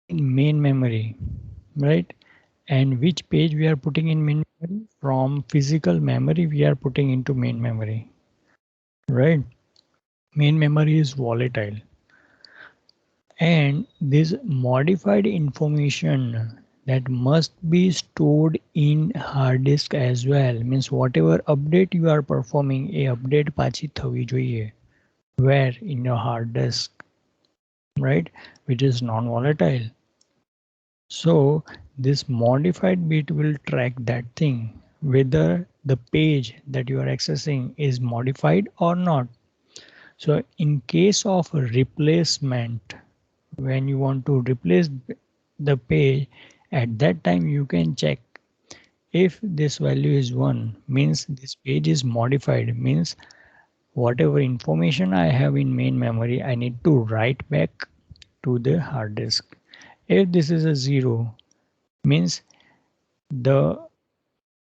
in main memory, right? And which page we are putting in main memory? From physical memory we are putting into main memory, right? Main memory is volatile, and this modified information that must be stored in hard disk as well. Means whatever update you are performing, a update પાછી થવી જોઈએ. Where? In your hard disk, right? Which is non-volatile. So this modified bit will track that thing, whether the page that you are accessing is modified or not. So in case of replacement, when you want to replace the page, at that time you can check if this value is 1, means this page is modified, means whatever information I have in main memory I need to write back to the hard disk. If this is a 0, means the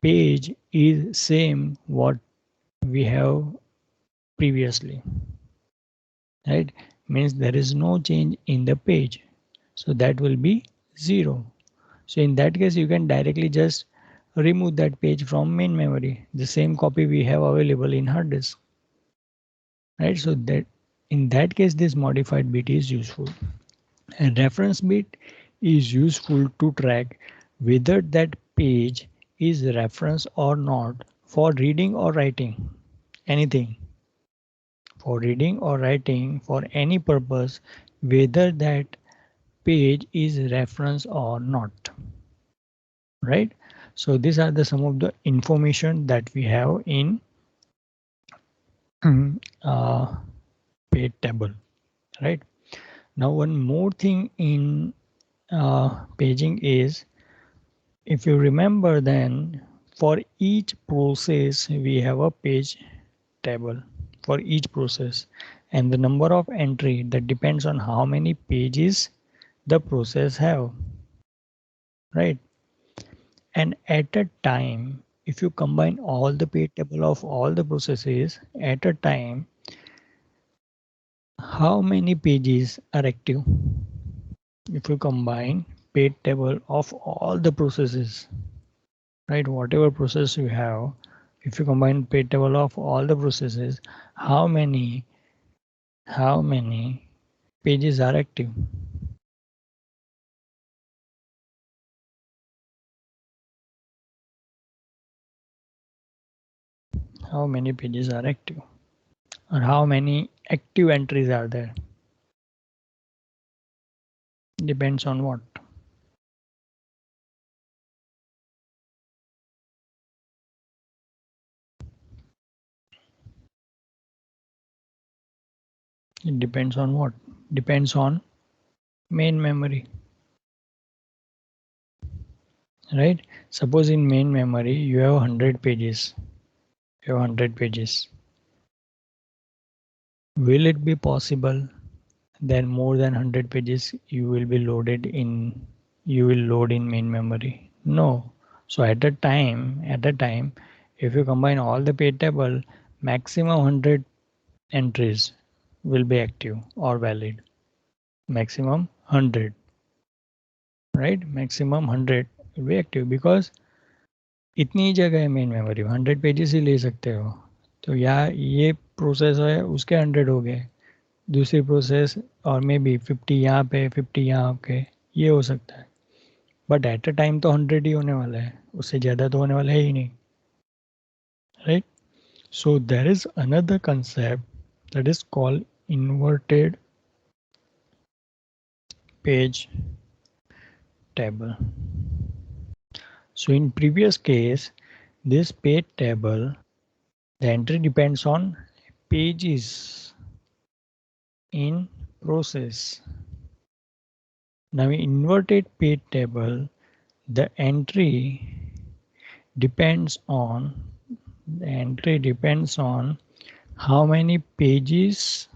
page is same what we have previously, right? Means there is no change in the page, so that will be 0. So in that case you can directly just remove that page from main memory, the same copy we have available in hard disk, right? So that in that case this modified bit is useful. A reference bit is useful to track whether that page is reference or not for reading or writing anything. For reading or writing for any purpose, whether that page is reference or not, right? So these are the some of the information that we have in uh, page table, right? Now one more thing in paging is, if you remember, then for each process we have a page table for each process, and the number of entry that depends on how many pages the process have, right? And at a time, if you combine all the page table of all the processes at a time, how many pages are active? If you combine page table of all the processes, right, whatever process you have, if you combine page table of all the processes, how many pages are active? How many pages are active? Or how many active entries are there? Depends on what? It depends on what? Depends on main memory, right? Suppose in main memory you have 100 pages. You have 100 pages. Will it be possible that more than 100 pages you will load in main memory? No. So at a time, if you combine all the page table, maximum 100 entries will be active or valid. Maximum 100, right? Maximum 100 will be active because इतनी ही जगह है main memory में, 100 pages ही ले सकते हो. तो यहाँ ये प्रोसेस है उसके 100 हो गए, दूसरी प्रोसेस और मे बी 50 यहाँ पे 50 यहाँ पे, ये हो सकता है. बट एट अ टाइम तो 100 ही होने वाला है, उससे ज़्यादा तो होने वाला है ही नहीं, right? So there is another concept that is called inverted page table. So in previous case, this page table, the entry depends on pages in process. Now in inverted page table, the entry depends on how many pages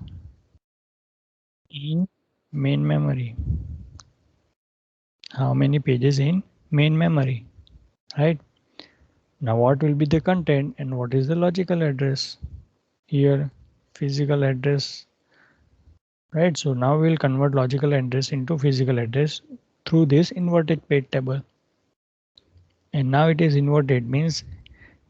in main memory. How many pages in main memory, right? Now what will be the content and what is the logical address? Here, physical address, right? So now we'll convert logical address into physical address through this inverted page table. And now it is inverted, means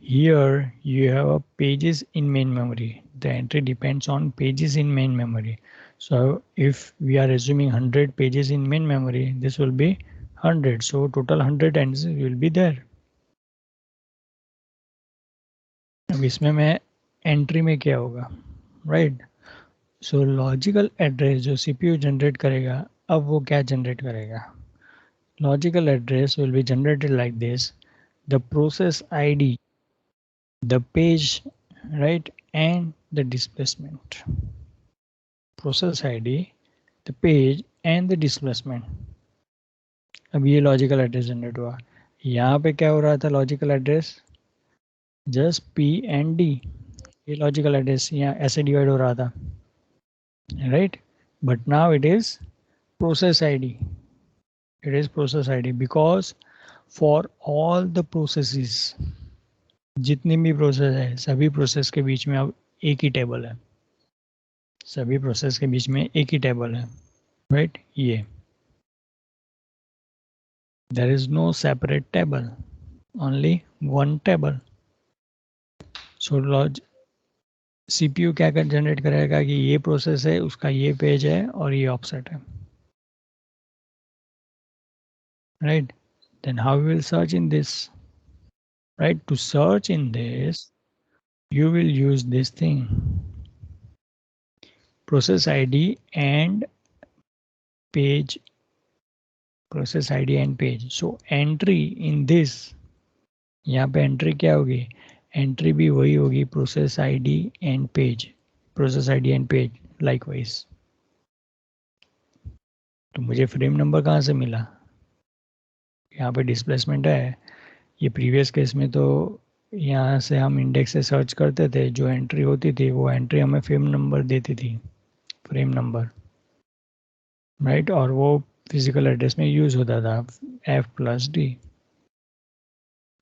here you have a pages in main memory. The entry depends on pages in main memory. So if we are assuming 100 pages in main memory, this will be 100. So total 100 entries will be there. अब इसमें मैं entry में क्या होगा, right? सो logical address जो CPU generate करेगा, अब वो क्या जनरेट करेगा? Logical address will be generated like this, the process ID, the page, right, and the displacement. Process ID, the page and the displacement. अब ये लॉजिकल एड्रेस जनरेट हुआ. यहाँ पे क्या हो रहा था? Logical address just P and D. ये लॉजिकल एड्रेस यहाँ ऐसे डिवाइड हो रहा था, right? But now it is process ID. It is process ID because for all the processes, जितनी भी प्रोसेस है, सभी प्रोसेस के बीच में अब एक ही टेबल है. सभी प्रोसेस के बीच में एक ही टेबल है, राइट? ये there is no separate table, only one table. So CPU क्या कर जनरेट करेगा कि ये प्रोसेस है, उसका ये पेज है और ये ऑफसेट है, right? Then how we will search in this, right? To search in this, you will use this thing, process ID and page, process ID and page. So entry in this, यहाँ पे entry क्या होगी? Entry भी वही होगी, process ID and page, process ID and page likewise. तो मुझे frame number कहाँ से मिला? यहाँ पे डिस्प्लेसमेंट है. ये प्रीवियस केस में तो यहाँ से हम इंडेक्स से सर्च करते थे, जो एंट्री होती थी वो एंट्री हमें फ्रेम नंबर देती थी, फ्रेम नंबर, राइट? और वो फिजिकल एड्रेस में यूज होता था F+D.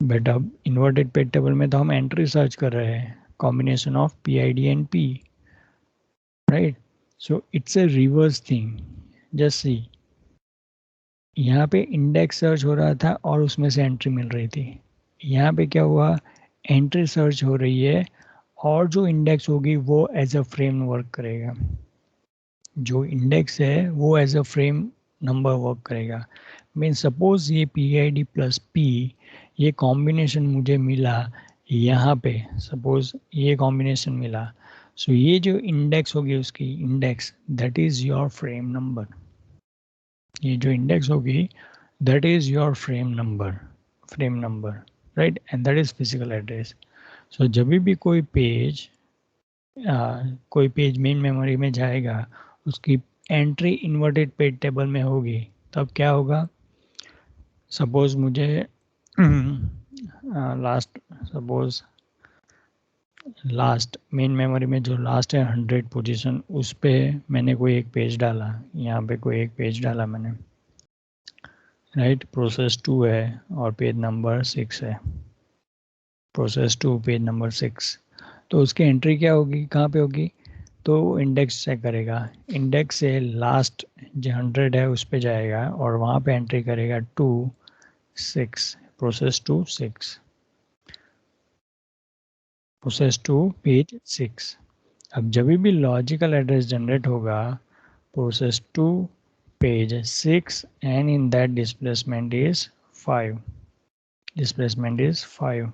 बट अब इन्वर्टेड पेज टेबल में तो हम एंट्री सर्च कर रहे हैं, combination of PID and P, right? So it's a reverse thing. Just see, यहाँ पे इंडेक्स सर्च हो रहा था और उसमें से एंट्री मिल रही थी. यहाँ पे क्या हुआ? एंट्री सर्च हो रही है और जो इंडेक्स होगी वो एज अ फ्रेम वर्क करेगा. जो इंडेक्स है वो as a frame number work करेगा. मीन सपोज ये PID प्लस P, ये कॉम्बिनेशन मुझे मिला यहाँ पे, सपोज ये कॉम्बिनेशन मिला. सो ये जो इंडेक्स होगी उसकी index, that is your frame number. ये जो इंडेक्स होगी that is your frame number, right? And that is physical address. So जब भी कोई पेज मेन मेमोरी में जाएगा, उसकी एंट्री इन्वर्टेड पेज टेबल में होगी, तब क्या होगा? सपोज मुझे लास्ट मेन मेमोरी में जो लास्ट है 100 पोजीशन, उस पे मैंने कोई एक पेज डाला, यहाँ पे कोई एक पेज डाला मैंने, राइट? प्रोसेस 2 है और पेज नंबर 6 है, प्रोसेस 2 पेज नंबर 6. तो उसकी एंट्री क्या होगी, कहाँ पे होगी? तो इंडेक्स चेक करेगा, इंडेक्स से लास्ट जो 100 है उस पे जाएगा और वहाँ पे एंट्री करेगा 2 6, प्रोसेस 2 6, प्रोसेस 2 पेज 6. अब जब भी लॉजिकल एड्रेस जनरेट होगा, process 2 page 6 and in that displacement is 5, displacement is 5,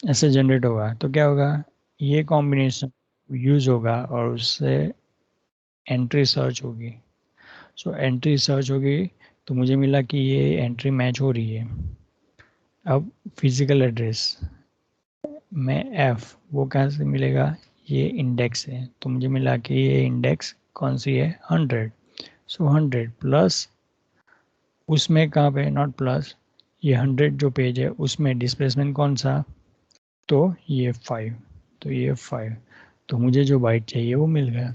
ऐसे जनरेट होगा. तो क्या होगा? ये कॉम्बिनेशन यूज होगा और उससे एंट्री सर्च होगी. सो एंट्री सर्च होगी तो मुझे मिला कि ये एंट्री मैच हो रही है. अब फिजिकल एड्रेस में F, वो कहाँ से मिलेगा? ये इंडेक्स है, तो मुझे मिला कि ये इंडेक्स कौन सी है? 100. सो 100 प्लस उसमें कहाँ पे? नॉट प्लस, ये 100 जो पेज है उसमें डिस्प्लेसमेंट कौन सा? तो ये 5, तो ये 5. तो मुझे जो बाइट चाहिए वो मिल गया,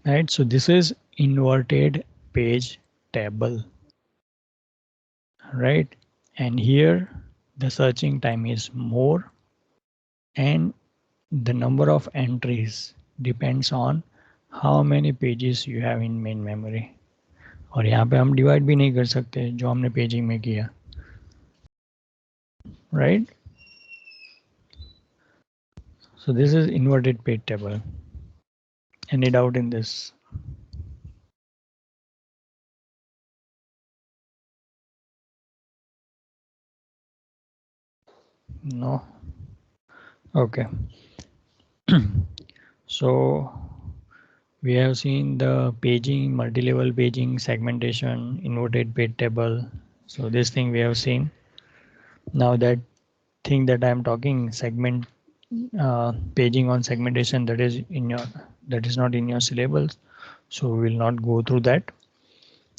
right? So this is inverted page table, right? And here the searching time is more and the number of entries depends on how many pages you have in main memory. और यहाँ पे हम divide भी नहीं कर सकते जो हमने पेजिंग में किया, right. So this is inverted page table. Any doubt in this? No. Okay. So we have seen the paging, multi-level paging, segmentation, inverted page table. So this thing we have seen. Now that thing that I am talking, segment paging on segmentation, that is not in your syllabus. So we will not go through that.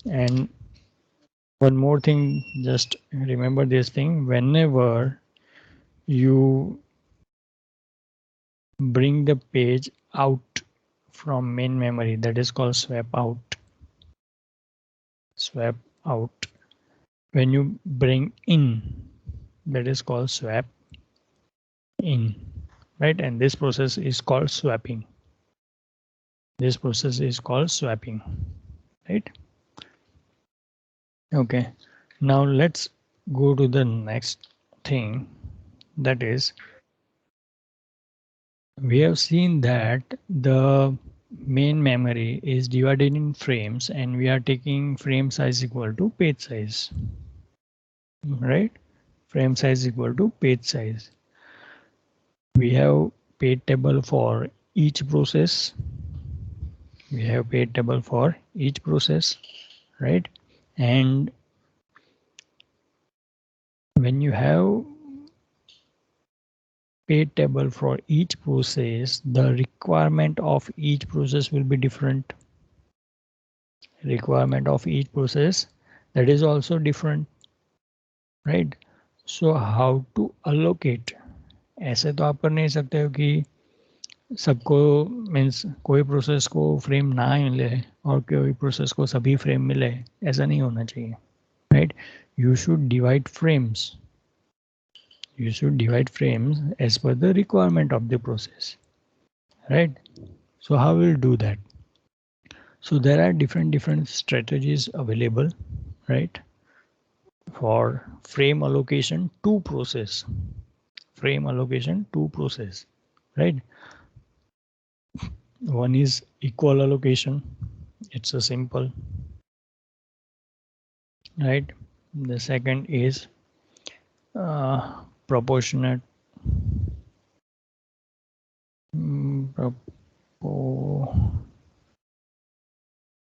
And one more thing, just remember this thing: whenever you bring the page out from main memory, that is called swap out. Swap out. When you bring in, that is called swap in, right? And this process is called swapping. This process is called swapping, right? Okay, now let's go to the next thing. That is, we have seen that the main memory is divided in frames and we are taking frame size equal to page size, right? Frame size equal to page size. We have page table for each process. We have page table for each process, right? And when you have page table for each process, the requirement of each process will be different. Requirement of each process, that is also different, right? So how to allocate? ऐसे तो आप कर नहीं सकते हो कि सबको means कोई प्रोसेस को फ्रेम ना मिले और कोई प्रोसेस को सभी फ्रेम मिले, ऐसा नहीं होना चाहिए, right? You should divide frames. You should divide frames as per the requirement of the process, right? So how will do that? So there are different strategies available, right, for frame allocation to process. Frame allocation to process, right? One is equal allocation. It's a simple, right? The second is proportionate.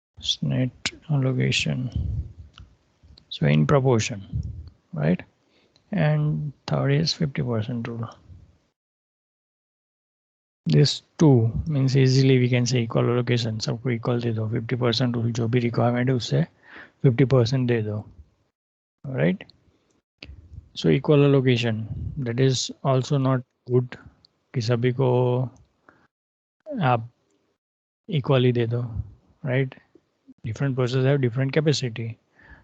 Proportionate allocation. So in proportion, right? And third is 50% rule. This two means easily we can say equal allocation. सबको equal दे दो, 50% rule जो भी requirement है उससे 50% दे दो, right? So equal allocation, that is also not good कि सभी को आप equally दे दो, right? Different processes have different capacity.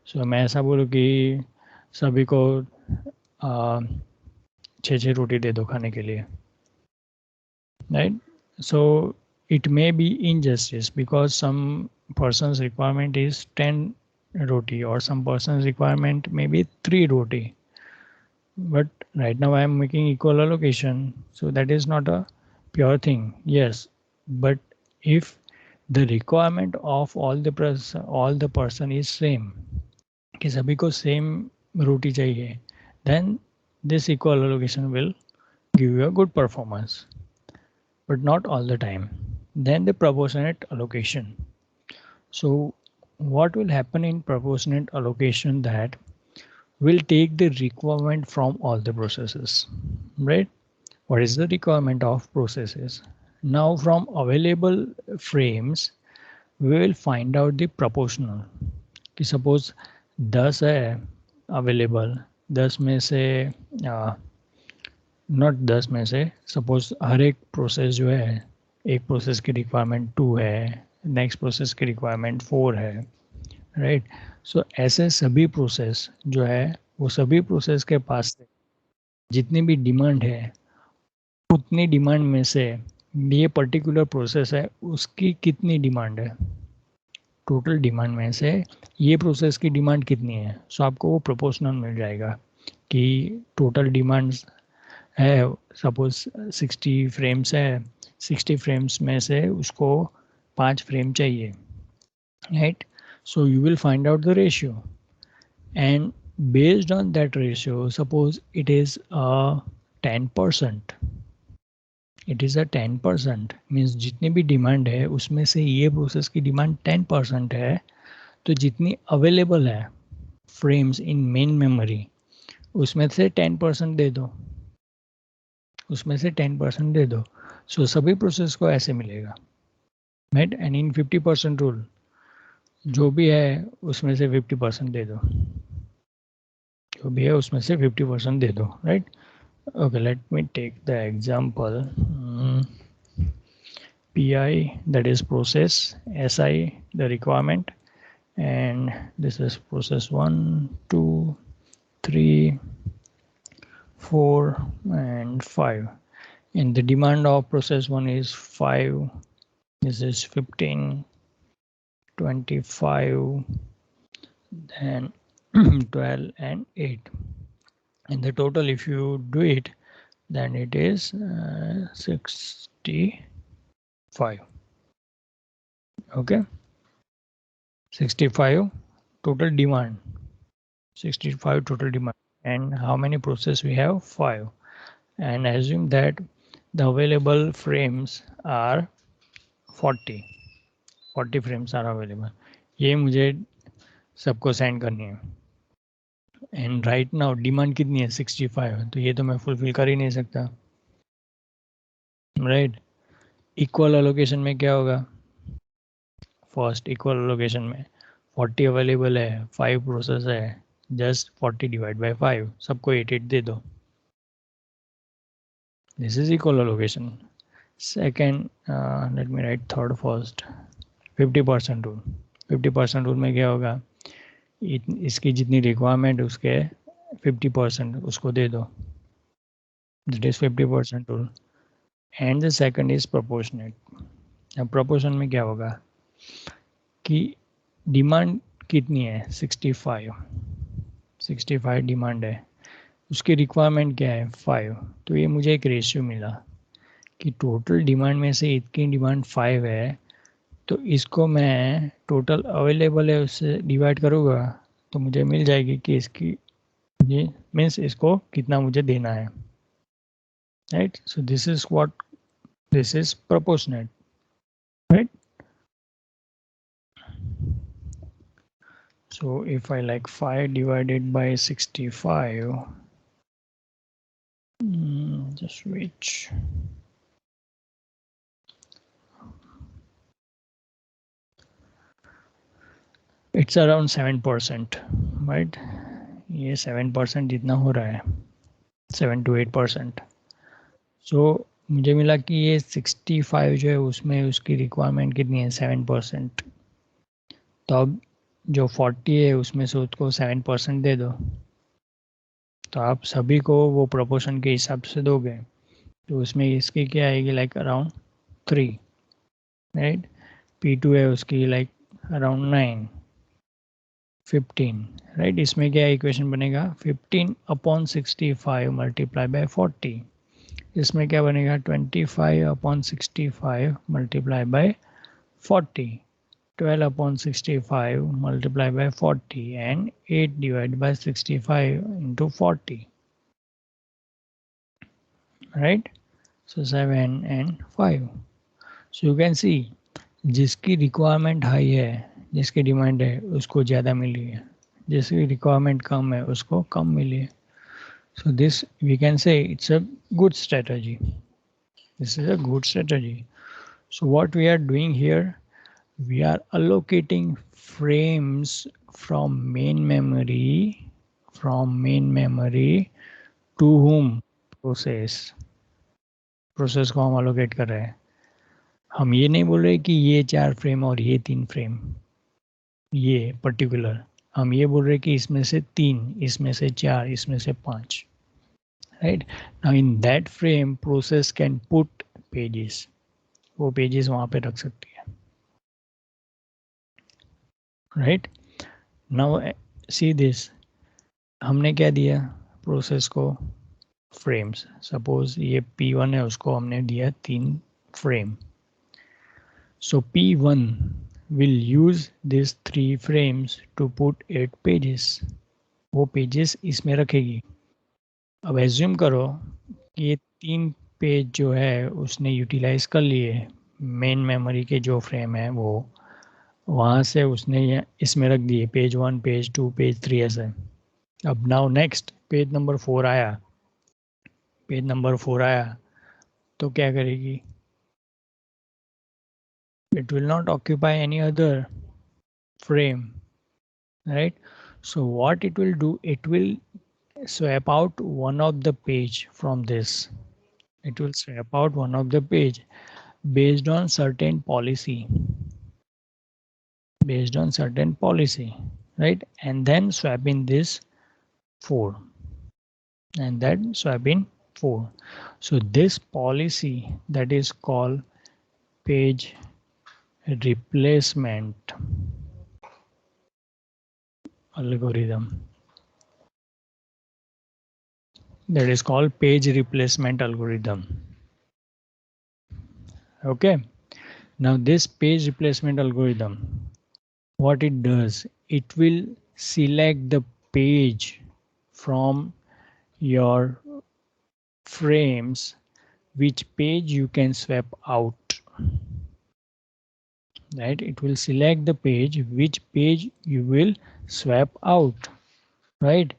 So मैं ऐसा बोलूँ कि सभी को 6 रोटी दे दो खाने के लिए, right? So it may be injustice because some person's requirement is 10 roti or some person's requirement may be 3 roti. But right now I am making equal allocation, so that is not a pure thing. Yes, but if the requirement of all the person is same, कि सभी को same roti चाहिए, then this equal allocation will give you a good performance, but not all the time. Then the proportionate allocation. So what will happen in proportionate allocation, that will take the requirement from all the processes, right? What is the requirement of processes? Now from available frames, we will find out the proportional. कि suppose 10 है available, 10 में से not 10 में से suppose हर एक process जो है, एक प्रोसेस की रिक्वायरमेंट 2 है, नेक्स्ट प्रोसेस की रिक्वायरमेंट 4 है, राइट? सो ऐसे सभी प्रोसेस जो है वो सभी प्रोसेस के पास जितनी भी डिमांड है उतनी डिमांड में से ये पर्टिकुलर प्रोसेस है उसकी कितनी डिमांड है, टोटल डिमांड में से ये प्रोसेस की डिमांड कितनी है, सो आपको वो प्रोपोर्शनल मिल जाएगा कि टोटल डिमांड है सपोज 60 फ्रेम्स है, 60 फ्रेम्स में से उसको 5 फ्रेम चाहिए, right. So you will find out the ratio, and based on that ratio, suppose it is a 10%. It is a 10% means जितनी भी डिमांड है उसमें से ये प्रोसेस की डिमांड 10% है, तो जितनी अवेलेबल है फ्रेम्स इन मेन मेमोरी उसमें से 10% दे दो, उसमें से 10% दे दो. सो सभी प्रोसेस को ऐसे मिलेगा, राइट. एंड इन 50% रूल जो भी है उसमें से 50% दे दो, जो भी है उसमें से 50% दे दो, right. Okay, let me take the example. PI, that is process, SI the requirement, and this is process 1, 2, 3, 4 and 5, and the demand of process 1 is 5, this is 15, 25, then 12 and 8, and the total if you do it then it is 65. Okay, 65 total demand, 65 total demand, and how many process we have? 5, and assume that the available frames are 40 frames are available. ये मुझे सबको send करनी है, and right now demand कितनी है? 65, तो ये तो मैं फुलफिल कर ही नहीं सकता, राइट. इक्वल अलोकेशन में क्या होगा? फर्स्ट इक्वल अलोकेशन में 40 अवेलेबल है, 5 प्रोसेस है, जस्ट 40 डिवाइड बाय 5, सबको 8 दे दो. This is equal allocation. Second, let me right third first. 50% rule. 50% rule में क्या होगा? इसकी जितनी रिक्वायरमेंट उसके 50% उसको दे दो. That is 50% rule. And the second is proportionate. अब प्रोपोर्शन में क्या होगा कि डिमांड कितनी है? 65 डिमांड है, उसकी रिक्वायरमेंट क्या है? 5. तो ये मुझे एक रेशियो मिला कि टोटल डिमांड में से इसकी डिमांड 5 है, तो इसको मैं टोटल अवेलेबल है उससे डिवाइड करूँगा तो मुझे मिल जाएगी कि इसकी ये मीन्स इसको कितना मुझे देना है, right. So this is what, this is proportionate, right. So if I like 5 divided by 65, just which it's around 7%, right? ये 7% जितना हो रहा है, 7 to 8%. So मुझे मिला कि ये 65 जो है उसमें उसकी रिक्वायरमेंट कितनी है? 7%. तो अब जो 40 है उसमें से उसको 7% दे दो, तो आप सभी को वो प्रोपोर्शन के हिसाब से दोगे, तो उसमें इसकी क्या आएगी? Like around 3, right. P2 है उसकी लाइक अराउंड 9, 15, राइट. इसमें क्या इक्वेशन बनेगा? 15/65 मल्टीप्लाई बाय 40. इसमें क्या बनेगा? 25/65 multiply by 40, 12/65 multiply by 40, and 8 divide by 65 into 40, right. So 7 and 5. So you can सी जिसकी रिक्वायरमेंट हाई है, जिसकी डिमांड है उसको ज़्यादा मिली है, जिसकी रिक्वायरमेंट कम है उसको कम मिली है. So this we can say it's a good strategy. This is a good strategy. So what we are doing here, we are allocating frames from main memory to whom? process को हम allocate कर रहे हैं. हम ये नहीं बोल रहे कि ये 4 फ्रेम और ये 3 फ्रेम, ये पर्टिकुलर. हम ये बोल रहे कि इसमें से 3, इसमें से 4, इसमें से 5, right. Now in that frame process can put pages, वो पेजेस वहाँ पे रख सकती है. right? Now see this, हमने क्या दिया प्रोसेस को, फ्रेम्स. सपोज ये P1 है, उसको हमने दिया 3 frame. So P1 will use these 3 frames to put 8 pages. वो पेजेस इसमें रखेगी. अब एज्यूम करो कि ये 3 पेज जो है उसने यूटिलाइज कर लिए, मेन मेमोरी के जो फ्रेम है वो वहाँ से उसने ये इसमें रख दिए, पेज 1, पेज 2, पेज 3 ऐसे. अब नाउ नेक्स्ट पेज नंबर 4 आया, पेज नंबर 4 आया तो क्या करेगी? It will not occupy any other frame, right? So what it will do, it will swap out one of the page from this. It will swap out one of the page based on certain policy, right? And then swap in this 4, and then swap in 4. So this policy that is called page replacement algorithm. That is called page replacement algorithm. Okay. Now this page replacement algorithm, what it does, it will select the page from your frames, which page you can swap out, right? It will select the page, which page you will swap out, right?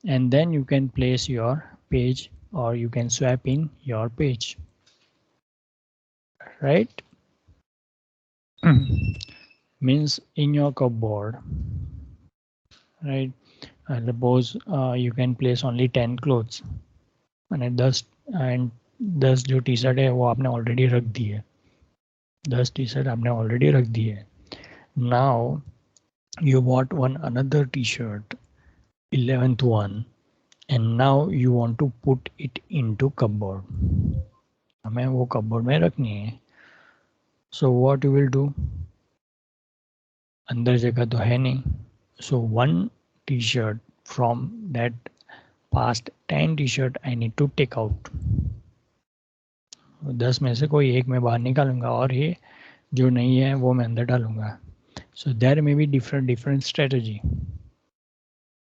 And then you can place your page, or you can swap in your page, right? Means in your cupboard, right? Suppose you can place only 10 clothes, and 10 जो T shirt है वो आपने already रख दी है, 10 T shirt आपने already रख दी है. Now you bought one another t-shirt, 11th one, and now you want to put it into cupboard. हमें वो cupboard में रखनी है. So what you will do? अंदर जगह तो है नहीं. So one t-shirt from that past 10 t-shirt I need to take out. 10 में से कोई एक मैं बाहर निकालूंगा और ये जो नहीं है वो मैं अंदर डालूंगा. So there may be different strategy.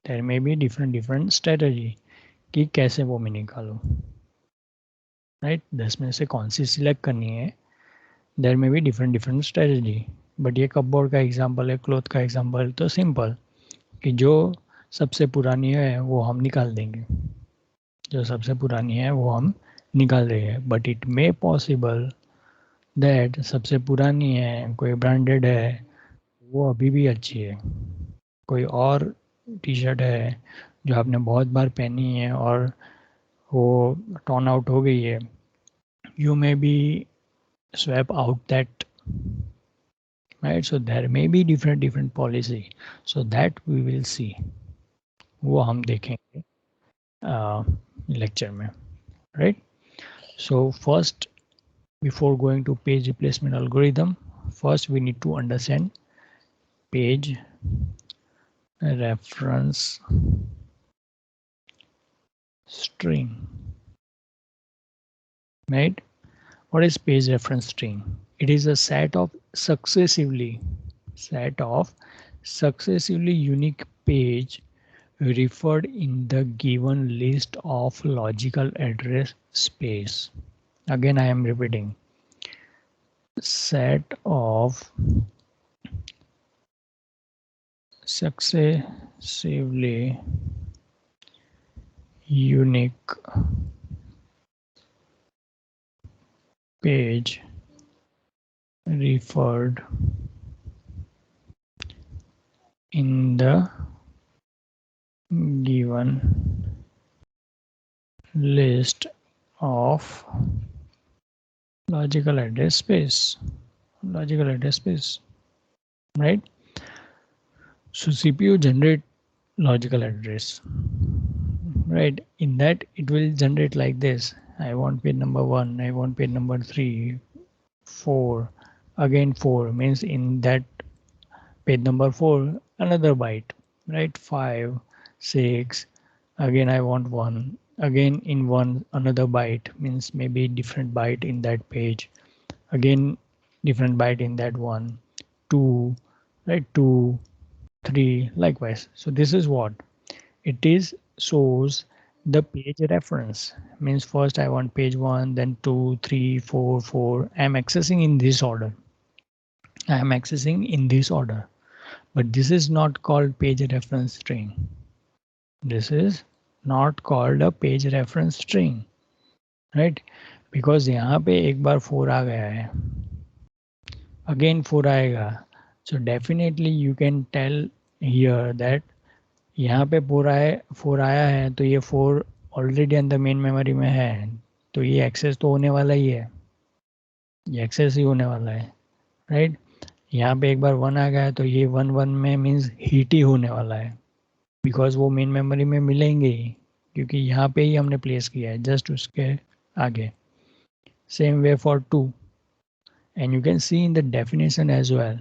There may be different strategy कि कैसे वो मैं निकालूं, राइट? 10 में से कौन सी सिलेक्ट करनी है. देयर में भी डिफरेंट स्ट्रेटजी. बट ये कपबोर्ड का एग्जांपल है, क्लॉथ का एग्जांपल तो सिंपल कि जो सबसे पुरानी है वो हम निकाल देंगे, जो सबसे पुरानी है वो हम निकाल देंगे. But it may possible that सबसे पुरानी है, कोई ब्रांडेड है, वो अभी भी अच्छी है. कोई और टी शर्ट है जो आपने बहुत बार पहनी है और वो टर्न आउट हो गई है, you may be swap out that, right? So there may be different policy, so that we will see, वो हम देखेंगे लेक्चर में, right? So first, before going to page replacement algorithm, first we need to understand page reference string, right? What is page reference string? It is a set of successively unique page referred in the given list of logical address space. Again, I am repeating. Set of successively unique page referred in the given list of logical address space, right? So CPU generate logical address, right? In that it will generate like this. I want page number 1, I want page number 3, 4, again 4, means in that Page number 4, another byte, right? 5, 6, again I want 1, again in 1 another byte, means maybe different byte in that page, again different byte in that one, 2, right? 2, 3, likewise. So this is what it is, shows the page reference, means first I want page 1, then 2, 3, 4, 4. I am accessing in this order. I am accessing in this order, but this is not called page reference string. This is not called a page reference string, right? Because यहाँ पे एक बार 4 आ गया है, again 4 आएगा. So definitely you can tell here that यहाँ पे 4 आया है, तो ये 4 ऑलरेडी अंदर मेन मेमोरी में है, तो ये एक्सेस तो होने वाला ही है, ये एक्सेस ही होने वाला है, राइट? यहाँ पे एक बार 1 आ गया है, तो ये 1 में मीन्स हीट ही होने वाला है, बिकॉज वो मेन मेमोरी में मिलेंगे ही, क्योंकि यहाँ पे ही हमने प्लेस किया है जस्ट उसके आगे. Same way for 2, and you can see in the definition as well,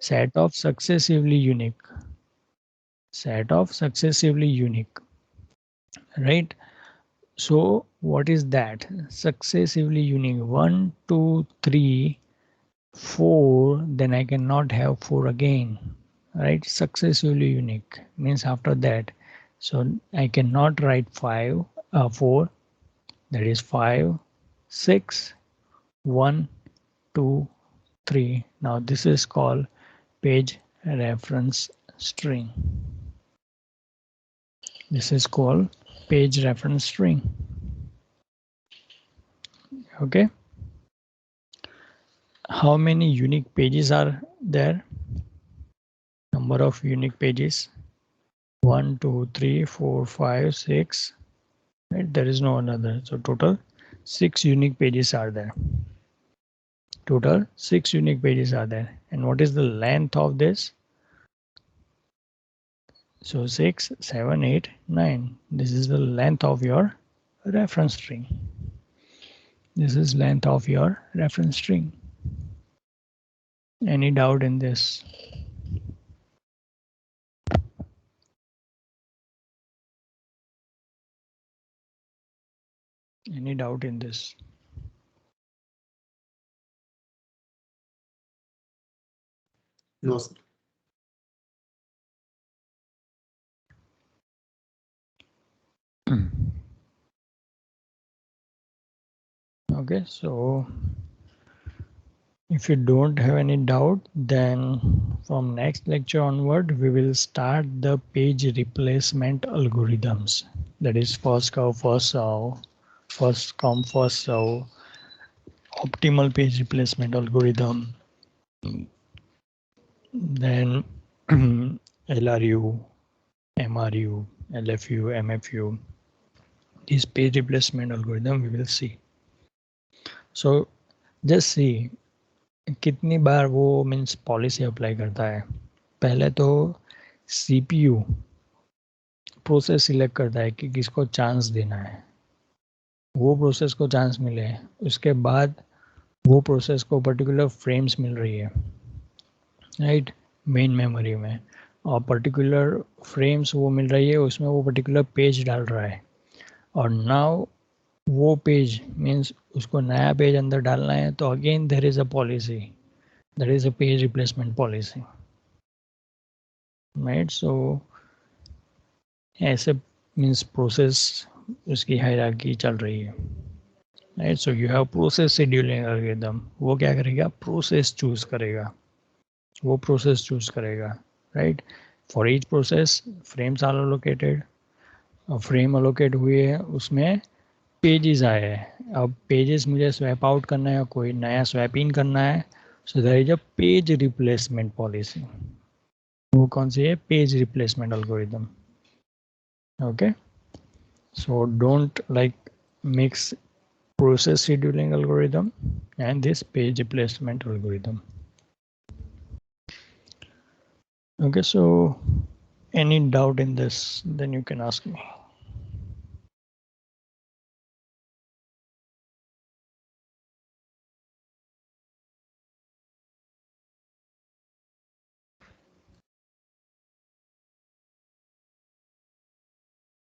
set of successively unique, set of successively unique, right? So what is that? Successively unique, 1, 2, 3, 4, then I cannot have 4 again, right? Successively unique means after that, so I cannot write 4, that is 5, 6, 1, 2, 3. Now this is called page reference string. This is called page reference string. Okay. How many unique pages are there? Number of unique pages: 1, 2, 3, 4, 5, 6. Right? There is no another. So total 6 unique pages are there. Total 6 unique pages are there. And what is the length of this? So 6, 7, 8, 9. This is the length of your reference string. This is length of your reference string. Any doubt in this? Any doubt in this? No, sir. Okay, so if you don't have any doubt, then from next lecture onward, we will start the page replacement algorithms. That is first come, first serve, first come, first serve, optimal page replacement algorithm, then LRU, MRU, LFU, MFU. This page replacement algorithm we will see. So just see कितनी बार वो means policy apply करता है. पहले तो CPU process select करता है कि किसको चांस देना है, वो प्रोसेस को चांस मिले, उसके बाद वो प्रोसेस को पर्टिकुलर फ्रेम्स मिल रही है, राइट, मेन मेमोरी में, और पर्टिकुलर फ्रेम्स वो मिल रही है, उसमें वो पर्टिकुलर पेज डाल रहा है, और नाउ वो पेज मीन्स उसको नया पेज अंदर डालना है, तो again there is a policy, that is a page replacement policy, right. So ऐसे मीन्स प्रोसेस उसकी हायरार्की चल रही है, right. So you have process scheduling algorithm. वो क्या करेगा? प्रोसेस चूज करेगा, वो प्रोसेस चूज करेगा, right. For each process frames are allocated, frame allocate हुए हैं, उसमें पेजेस आए हैं. अब पेजेस मुझे स्वैप आउट करना है, कोई नया स्वैप इन करना है, so there is a page replacement policy. वो कौन सी है? Page replacement algorithm. Okay, so don't like mix process scheduling algorithm and this page replacement algorithm. Okay, so any doubt in this, then you can ask me.